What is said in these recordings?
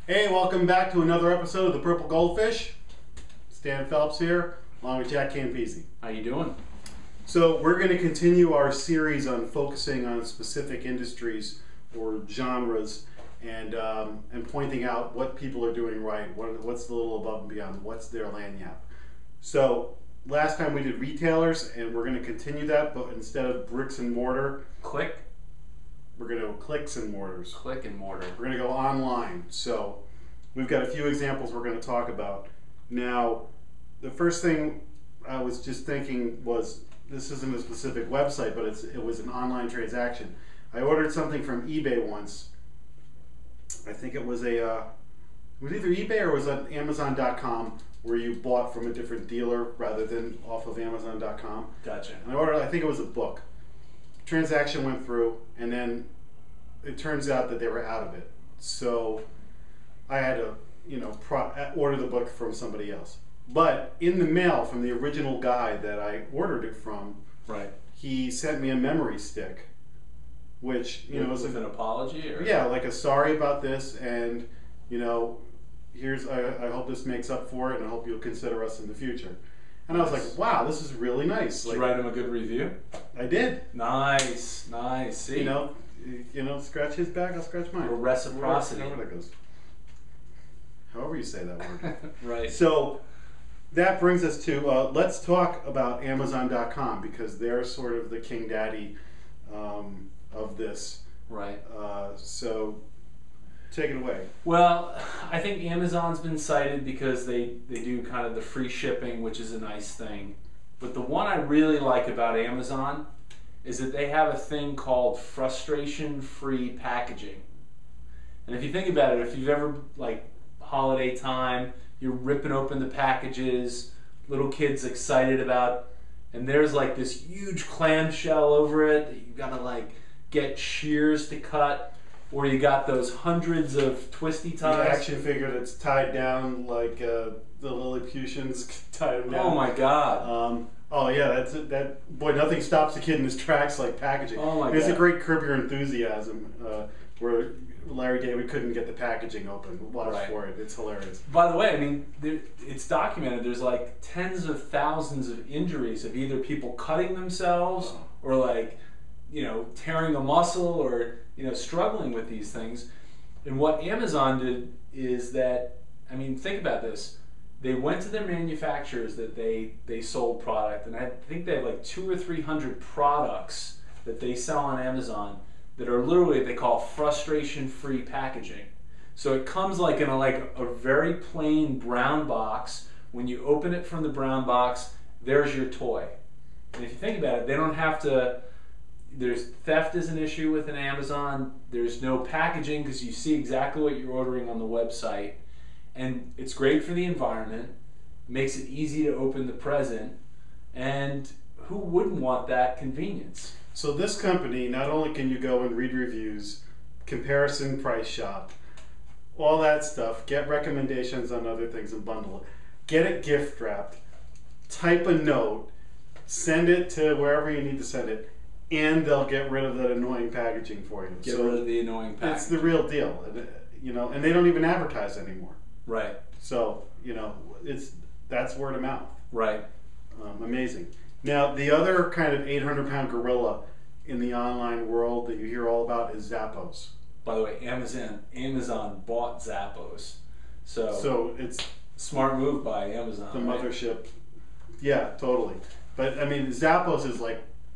Hey, welcome back to another episode of the Purple Goldfish. Stan Phelps here, along with Jack Campese. How you doing? So we're going to continue our series on focusing on specific industries or genres and pointing out what people are doing right, what's the little above and beyond, what's their lagniappe. So last time we did retailers, and we're going to continue that, but instead of bricks and mortar, we're going to go clicks and mortars. Click and mortar. We're going to go online. So we've got a few examples we're going to talk about. Now, the first thing I was just thinking was, this isn't a specific website, but it was an online transaction. I ordered something from eBay once. I think it was it was either eBay or it was on Amazon.com, where you bought from a different dealer rather than off of Amazon.com. Gotcha. And I ordered, I think it was a book. Transaction went through, and then it turns out that they were out of it. So I had to, order the book from somebody else. But in the mail from the original guy that I ordered it from, right, he sent me a memory stick, which was an apology, or yeah, like a sorry about this, and here's I hope this makes up for it, and I hope you'll consider us in the future. And I was like, wow, this is really nice. Did you write him a good review? I did. Nice. See, scratch his back, I'll scratch mine. Or reciprocity. However that goes. However you say that word. Right. So that brings us to let's talk about Amazon.com, because they're sort of the king daddy of this. Right. So take it away. Well, I think Amazon's been cited because they do kind of the free shipping, which is a nice thing. But the one I really like about Amazon is that they have a thing called frustration-free packaging. And if you think about it, if you've ever, holiday time, you're ripping open the packages, little kids excited about, and there's this huge clamshell over it that you gotta get shears to cut, or you got those hundreds of twisty ties. The action figure that's tied down like the Lilliputians tied them down. Oh my God. Oh yeah, that's it. Boy, nothing stops a kid in his tracks like packaging. Oh my God. There's a great Curb Your Enthusiasm where Larry David couldn't get the packaging open. Watch for it. It's hilarious. By the way, it's documented. There's tens of thousands of injuries of either people cutting themselves or tearing a muscle or struggling with these things. And what Amazon did is that, think about this. They went to their manufacturers that they sold product, and I think they have 200 or 300 products that they sell on Amazon that are literally, they call frustration-free packaging. So it comes in a very plain brown box. When you open it from the brown box, there's your toy. And if you think about it, they don't have to, there's theft is an issue with an Amazon. There's no packaging because you see exactly what you're ordering on the website. And it's great for the environment, makes it easy to open the present, and who wouldn't want that convenience? So this company, not only can you go and read reviews, comparison price shop, all that stuff, get recommendations on other things and bundle it, get it gift wrapped, type a note, send it to wherever you need to send it, and they'll get rid of that annoying packaging for you. Get rid of the annoying packaging. It's the real deal, and they don't even advertise anymore. Right. So, that's word of mouth. Right. Amazing. Now, the other kind of 800-pound gorilla in the online world that you hear all about is Zappos. By the way, Amazon bought Zappos. So it's smart move by Amazon. The mothership. Yeah, totally. But Zappos is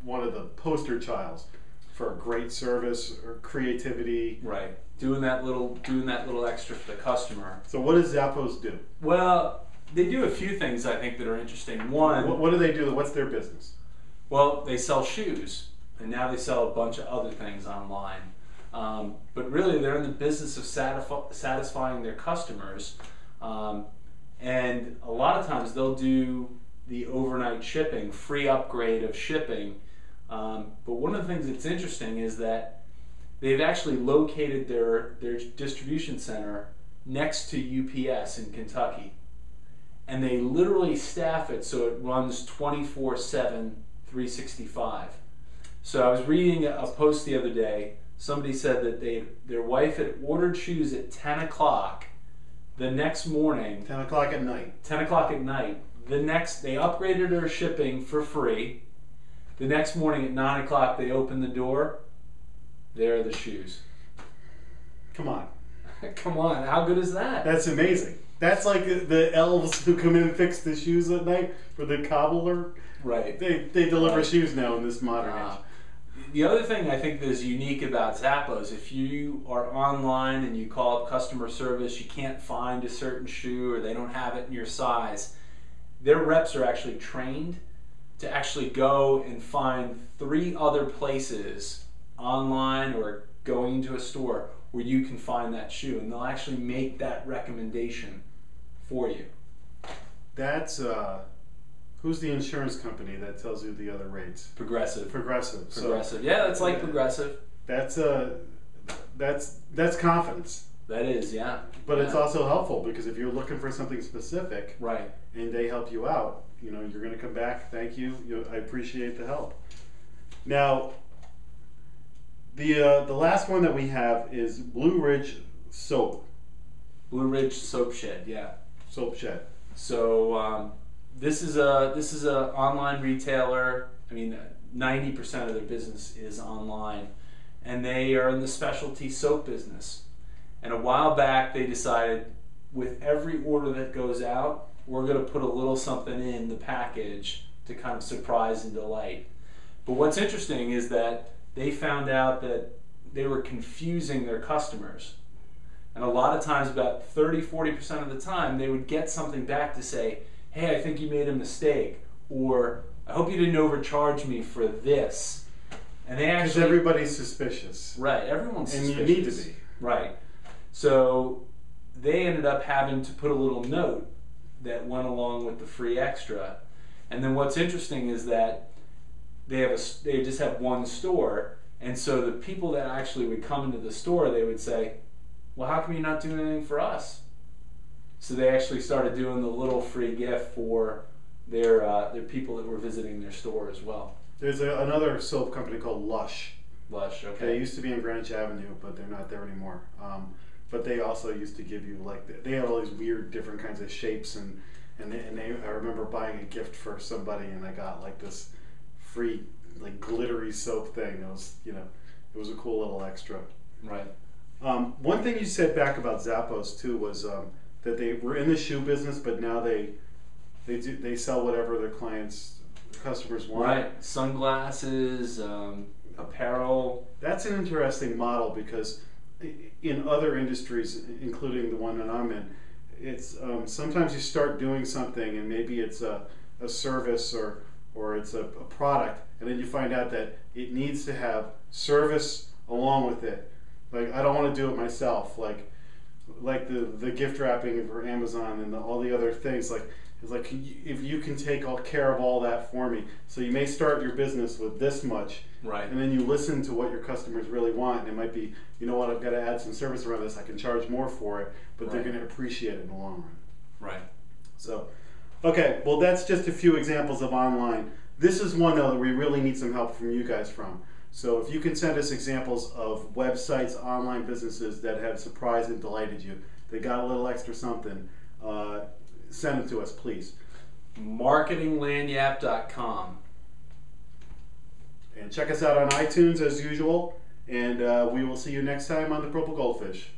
one of the poster childs for great service or creativity. Right. Doing that little extra for the customer. So what does Zappos do? Well, they do a few things I think that are interesting. One, what do they do? What's their business? Well, they sell shoes, and now they sell a bunch of other things online. But really, they're in the business of satisfying their customers, and a lot of times they'll do the overnight shipping, free upgrade of shipping. But one of the things that's interesting is that they've actually located their distribution center next to UPS in Kentucky. And they literally staff it so it runs 24/7, 365. So I was reading a post the other day. Somebody said that their wife had ordered shoes at 10 o'clock The next morning, 10 o'clock at night. 10 o'clock at night, they upgraded their shipping for free. The next morning at 9 o'clock, they opened the door. There are the shoes. Come on. Come on, how good is that? That's amazing. That's like the elves who come in and fix the shoes at night for the cobbler. Right. They deliver shoes now in this modern age. The other thing I think that's unique about Zappos, if you are online and you call up customer service, you can't find a certain shoe or they don't have it in your size, their reps are actually trained to actually go and find 3 other places online or going into a store where you can find that shoe, and they'll actually make that recommendation for you. That's who's the insurance company that tells you the other rates? Progressive. Progressive. Progressive. Yeah, that's like Progressive. That's confidence. That is, yeah. But it's also helpful because if you're looking for something specific, right, and they help you out, you're going to come back. Thank you. I appreciate the help. Now, the last one that we have is Blue Ridge Soap. Blue Ridge Soap Shed, yeah. Soap Shed. So this is a online retailer. I mean, 90% of their business is online, and they are in the specialty soap business. And a while back, they decided with every order that goes out, we're going to put a little something in the package to kind of surprise and delight. But what's interesting is that they found out that they were confusing their customers. And a lot of times, about 30-40% of the time, they would get something back to say, hey, I think you made a mistake, or I hope you didn't overcharge me for this. And they actually... Because everybody's suspicious. Right, everyone's suspicious. And you need to be. Right. So they ended up having to put a little note that went along with the free extra. And then what's interesting is that they just have one store, and so the people that actually would come into the store, they would say, well, how come you're not doing anything for us? So they actually started doing the little free gift for their people that were visiting their store as well. There's another soap company called Lush. Lush, okay. They used to be in Greenwich Avenue, but they're not there anymore. But they also used to give you, like, they had all these weird different kinds of shapes, and I remember buying a gift for somebody, and I got like this free, like, glittery soap thing. It was, it was a cool little extra. Right. One thing you said back about Zappos too was that they were in the shoe business, but now they sell whatever their customers want. Right. Sunglasses, apparel. That's an interesting model because in other industries, including the one that I'm in, it's sometimes you start doing something and maybe it's a service or it's a product, and then you find out that it needs to have service along with it. Like, I don't want to do it myself. Like the gift wrapping for Amazon and all the other things. It's like if you can take care of all that for me. So you may start your business with this much, right? And then you listen to what your customers really want. And it might be, you know what, I've got to add some service around this. I can charge more for it, but they're going to appreciate it in the long run. Right. So, okay, well, that's just a few examples of online. This is one, though, that we really need some help from you guys from. So if you can send us examples of websites, online businesses that have surprised and delighted you, they got a little extra something, send them to us, please. marketinglanyap.com. And check us out on iTunes as usual, and we will see you next time on the Purple Goldfish.